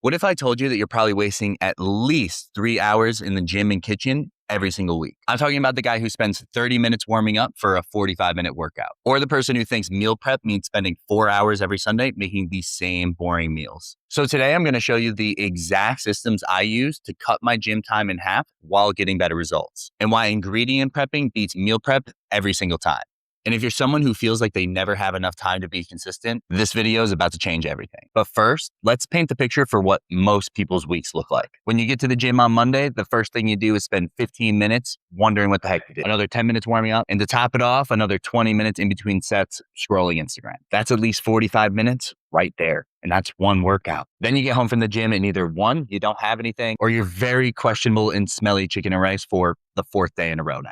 What if I told you that you're probably wasting at least 3 hours in the gym and kitchen every single week? I'm talking about the guy who spends 30 minutes warming up for a 45-minute workout, or the person who thinks meal prep means spending 4 hours every Sunday making the same boring meals. So today I'm going to show you the exact systems I use to cut my gym time in half while getting better results, and why ingredient prepping beats meal prep every single time. And if you're someone who feels like they never have enough time to be consistent, this video is about to change everything. But first, let's paint the picture for what most people's weeks look like. When you get to the gym on Monday, the first thing you do is spend 15 minutes wondering what the heck you did. Another 10 minutes warming up. And to top it off, another 20 minutes in between sets scrolling Instagram. That's at least 45 minutes right there. And that's one workout. Then you get home from the gym and either one, you don't have anything, or you're very questionable and smelly chicken and rice for the 4th day in a row now.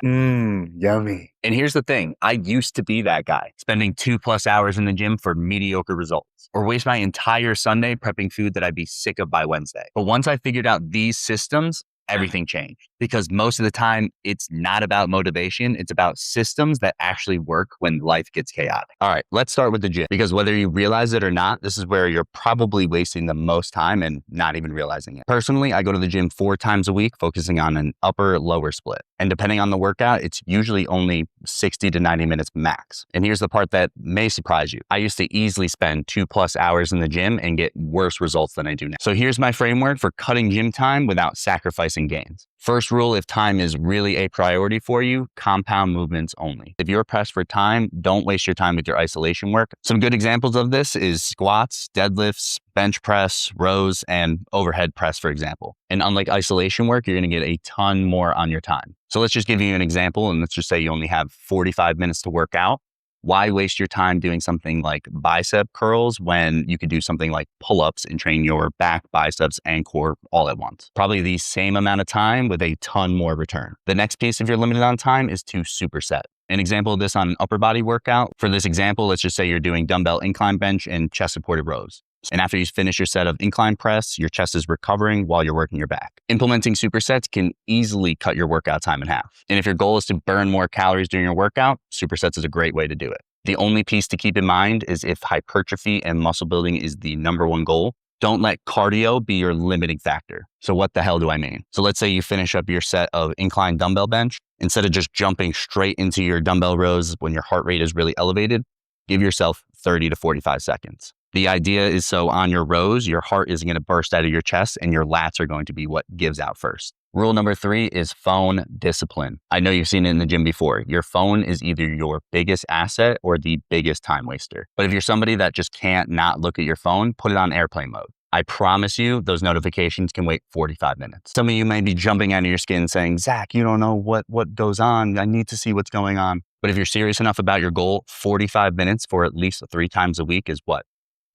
Yummy. And here's the thing. I used to be that guy, spending 2+ hours in the gym for mediocre results, or waste my entire Sunday prepping food that I'd be sick of by Wednesday. But once I figured out these systems, everything changed, because most of the time it's not about motivation. It's about systems that actually work when life gets chaotic. All right, let's start with the gym, because whether you realize it or not, this is where you're probably wasting the most time and not even realizing it. Personally, I go to the gym 4 times a week, focusing on an upper lower split. And depending on the workout, it's usually only 60 to 90 minutes max. And here's the part that may surprise you. I used to easily spend 2+ hours in the gym and get worse results than I do now. So here's my framework for cutting gym time without sacrificing gains. First rule, if time is really a priority for you, compound movements only. If you're pressed for time, don't waste your time with your isolation work. Some good examples of this is squats, deadlifts, bench press, rows, and overhead press, for example. And unlike isolation work, you're going to get a ton more on your time. So let's just give you an example, and let's just say you only have 45 minutes to work out. Why waste your time doing something like bicep curls when you could do something like pull-ups and train your back, biceps, and core all at once? Probably the same amount of time with a ton more return. The next piece, if you're limited on time, is to superset. An example of this on an upper body workout. For this example, let's just say you're doing dumbbell incline bench and chest supported rows. And after you finish your set of incline press, your chest is recovering while you're working your back. Implementing supersets can easily cut your workout time in half. And if your goal is to burn more calories during your workout, supersets is a great way to do it. The only piece to keep in mind is if hypertrophy and muscle building is the #1 goal, don't let cardio be your limiting factor. So what the hell do I mean? So let's say you finish up your set of incline dumbbell bench. Instead of just jumping straight into your dumbbell rows when your heart rate is really elevated, give yourself 30 to 45 seconds. The idea is so on your rows, your heart isn't going to burst out of your chest and your lats are going to be what gives out first. Rule number 3 is phone discipline. I know you've seen it in the gym before. Your phone is either your biggest asset or the biggest time waster. But if you're somebody that just can't not look at your phone, put it on airplane mode. I promise you those notifications can wait 45 minutes. Some of you may be jumping out of your skin saying, Zach, you don't know what goes on. I need to see what's going on. But if you're serious enough about your goal, 45 minutes for at least 3 times a week is what?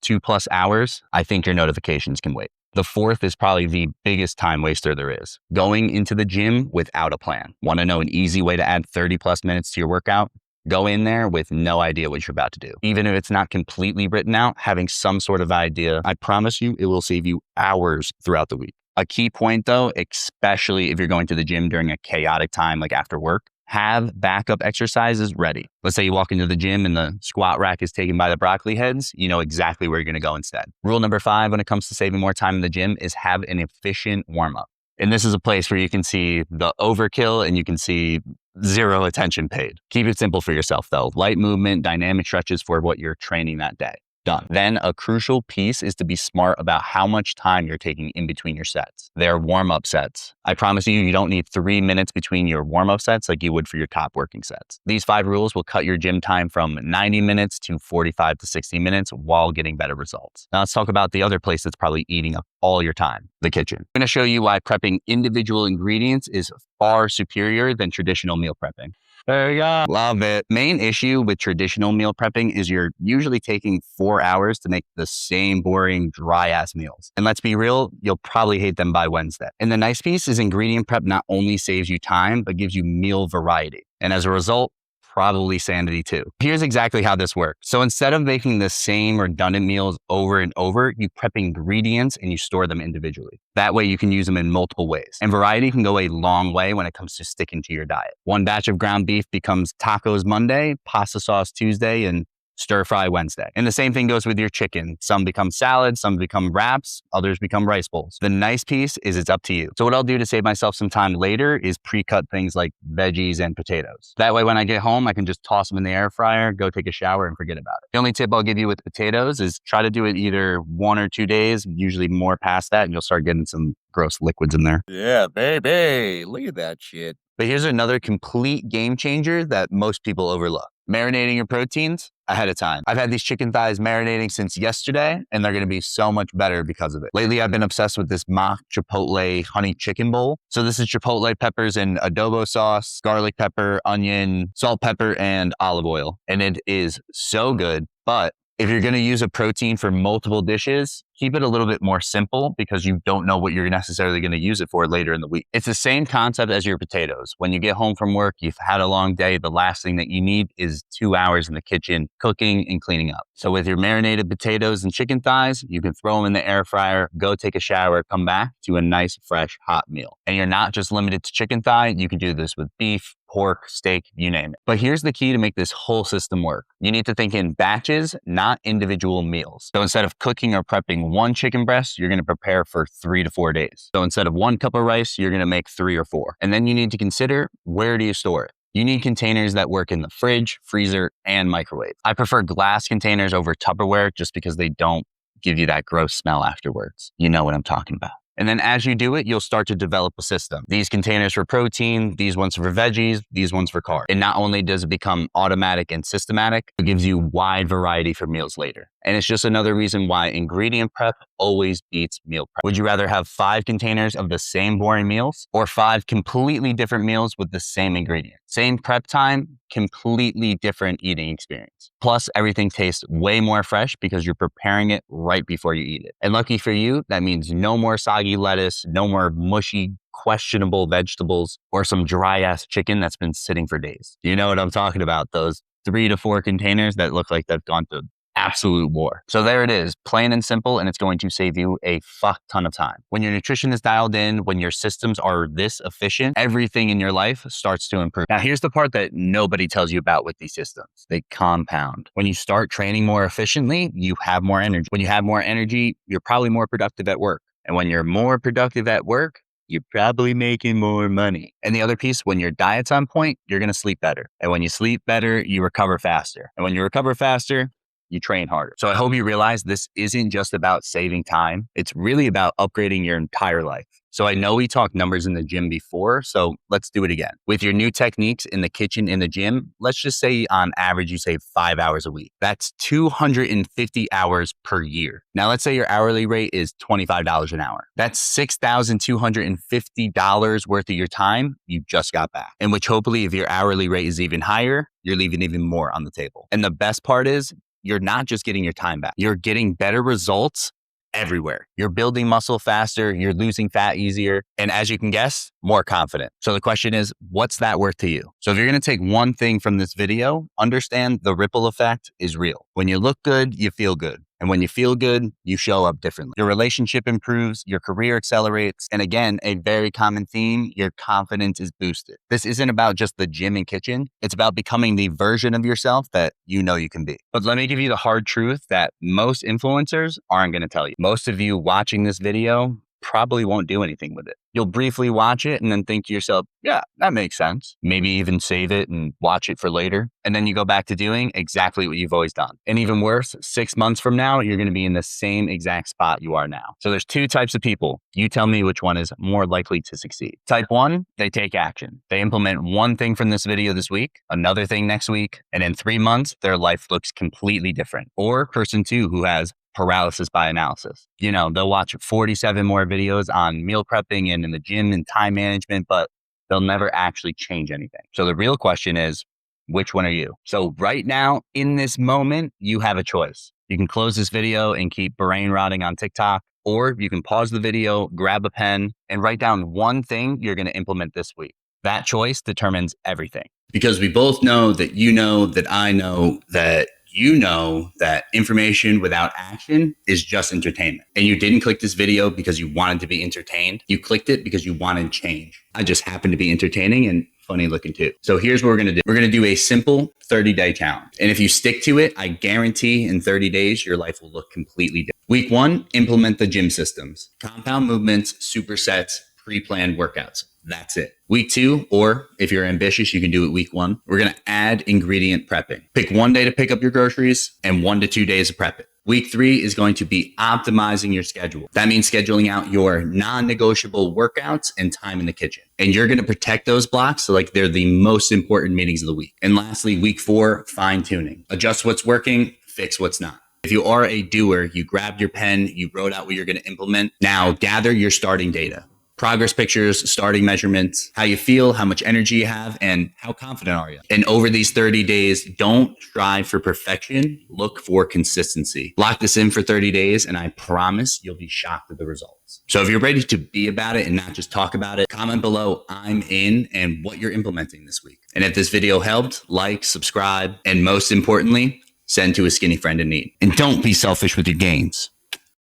2+ hours, I think your notifications can wait. The 4th is probably the biggest time waster there is. Going into the gym without a plan. Want to know an easy way to add 30+ minutes to your workout? Go in there with no idea what you're about to do. Even if it's not completely written out, having some sort of idea, I promise you, it will save you hours throughout the week. A key point though, especially if you're going to the gym during a chaotic time like after work, have backup exercises ready. Let's say you walk into the gym and the squat rack is taken by the broccoli heads, you know exactly where you're going to go instead. Rule number 5 when it comes to saving more time in the gym is have an efficient warm-up. And this is a place where you can see the overkill and you can see zero attention paid. Keep it simple for yourself though. Light movement, dynamic stretches for what you're training that day. Done. Then a crucial piece is to be smart about how much time you're taking in between your sets. They're warm-up sets. I promise you, you don't need 3 minutes between your warm-up sets like you would for your top working sets. These 5 rules will cut your gym time from 90 minutes to 45 to 60 minutes while getting better results. Now let's talk about the other place that's probably eating up all your time, the kitchen. I'm going to show you why prepping individual ingredients is far superior than traditional meal prepping. There you go. Love it. Main issue with traditional meal prepping is you're usually taking 4 hours to make the same boring, dry ass meals. And let's be real, you'll probably hate them by Wednesday. And the nice piece is ingredient prep not only saves you time, but gives you meal variety. And as a result, probably sanity too. Here's exactly how this works. So instead of making the same redundant meals over and over, you prep ingredients and you store them individually. That way you can use them in multiple ways. And variety can go a long way when it comes to sticking to your diet. One batch of ground beef becomes tacos Monday, pasta sauce Tuesday, and Stir fry Wednesday. And the same thing goes with your chicken. Some become salads, some become wraps, others become rice bowls. The nice piece is it's up to you. So what I'll do to save myself some time later is pre-cut things like veggies and potatoes. That way when I get home, I can just toss them in the air fryer, go take a shower and forget about it. The only tip I'll give you with potatoes is try to do it either 1 or 2 days, usually more past that, and you'll start getting some gross liquids in there. Yeah, baby. Look at that shit. But here's another complete game changer that most people overlook. Marinating your proteins ahead of time. I've had these chicken thighs marinating since yesterday, and they're going to be so much better because of it. Lately, I've been obsessed with this mock chipotle honey chicken bowl. So this is chipotle peppers in adobo sauce, garlic pepper, onion, salt, pepper, and olive oil. And it is so good. But if you're going to use a protein for multiple dishes, keep it a little bit more simple because you don't know what you're necessarily going to use it for later in the week. It's the same concept as your potatoes. When you get home from work, you've had a long day, the last thing that you need is 2 hours in the kitchen cooking and cleaning up. So with your marinated potatoes and chicken thighs, you can throw them in the air fryer, go take a shower, come back to a nice, fresh, hot meal. And you're not just limited to chicken thigh. You can do this with beef, pork, steak, you name it. But here's the key to make this whole system work. You need to think in batches, not individual meals. So instead of cooking or prepping 1 chicken breast, you're going to prepare for 3 to 4 days. So instead of 1 cup of rice, you're going to make 3 or 4. And then you need to consider, where do you store it? You need containers that work in the fridge, freezer, and microwave. I prefer glass containers over Tupperware just because they don't give you that gross smell afterwards. You know what I'm talking about. And then as you do it, you'll start to develop a system. These containers for protein, these ones for veggies, these ones for carbs. And not only does it become automatic and systematic, it gives you wide variety for meals later. And it's just another reason why ingredient prep always beats meal prep. Would you rather have 5 containers of the same boring meals or 5 completely different meals with the same ingredients? Same prep time, completely different eating experience. Plus, everything tastes way more fresh because you're preparing it right before you eat it. And lucky for you, that means no more soggy lettuce, no more mushy, questionable vegetables, or some dry ass chicken that's been sitting for days. You know what I'm talking about? Those 3 to 4 containers that look like they've gone to absolute war. So there it is, plain and simple, and it's going to save you a fuck ton of time. When your nutrition is dialed in, when your systems are this efficient, everything in your life starts to improve. Now, here's the part that nobody tells you about with these systems. They compound. When you start training more efficiently, you have more energy. When you have more energy, you're probably more productive at work. And when you're more productive at work, you're probably making more money. And the other piece, when your diet's on point, you're going to sleep better. And when you sleep better, you recover faster. And when you recover faster, you train harder. So I hope you realize this isn't just about saving time. It's really about upgrading your entire life. So I know we talked numbers in the gym before, so let's do it again. With your new techniques in the kitchen, in the gym, let's just say on average, you save 5 hours a week. That's 250 hours per year. Now, let's say your hourly rate is $25 an hour. That's $6,250 worth of your time you just got back. And which hopefully, if your hourly rate is even higher, you're leaving even more on the table. And the best part is, you're not just getting your time back. You're getting better results everywhere. You're building muscle faster, you're losing fat easier, and as you can guess, more confident. So the question is, what's that worth to you? So if you're going to take one thing from this video, understand the ripple effect is real. When you look good, you feel good. And when you feel good, you show up differently. Your relationship improves, your career accelerates, and again, a very common theme, your confidence is boosted. This isn't about just the gym and kitchen. It's about becoming the version of yourself that you know you can be. But let me give you the hard truth that most influencers aren't going to tell you. Most of you watching this video probably won't do anything with it. You'll briefly watch it and then think to yourself, yeah, that makes sense. Maybe even save it and watch it for later. And then you go back to doing exactly what you've always done. And even worse, 6 months from now, you're going to be in the same exact spot you are now. So there's 2 types of people. You tell me which one is more likely to succeed. Type 1, they take action. They implement one thing from this video this week, another thing next week, and in 3 months, their life looks completely different. Or person 2 who has paralysis by analysis. You know, they'll watch 47 more videos on meal prepping and in the gym and time management, but they'll never actually change anything. So the real question is, which one are you? So right now, in this moment, you have a choice. You can close this video and keep brain rotting on TikTok, or you can pause the video, grab a pen, and write down one thing you're going to implement this week. That choice determines everything. Because we both know that you know that I know that you know that information without action is just entertainment. And you didn't click this video because you wanted to be entertained. You clicked it because you wanted change. I just happened to be entertaining, and funny looking too. So here's what we're going to do. We're going to do a simple 30-day challenge. And if you stick to it, I guarantee in 30 days, your life will look completely different. Week 1, implement the gym systems, compound movements, supersets, pre-planned workouts. That's it. Week 2, or if you're ambitious, you can do it week 1. We're going to add ingredient prepping. Pick 1 day to pick up your groceries and 1 to 2 days to prep it. Week 3 is going to be optimizing your schedule. That means scheduling out your non-negotiable workouts and time in the kitchen. And you're going to protect those blocks so like they're the most important meetings of the week. And lastly, week 4, fine tuning. Adjust what's working, fix what's not. If you are a doer, you grabbed your pen, you wrote out what you're going to implement. Now gather your starting data. Progress pictures, starting measurements, how you feel, how much energy you have, and how confident are you? And over these 30 days, don't strive for perfection. Look for consistency. Lock this in for 30 days, and I promise you'll be shocked at the results. So if you're ready to be about it and not just talk about it, comment below I'm in and what you're implementing this week. And if this video helped, like, subscribe, and most importantly, send to a skinny friend in need. And don't be selfish with your gains.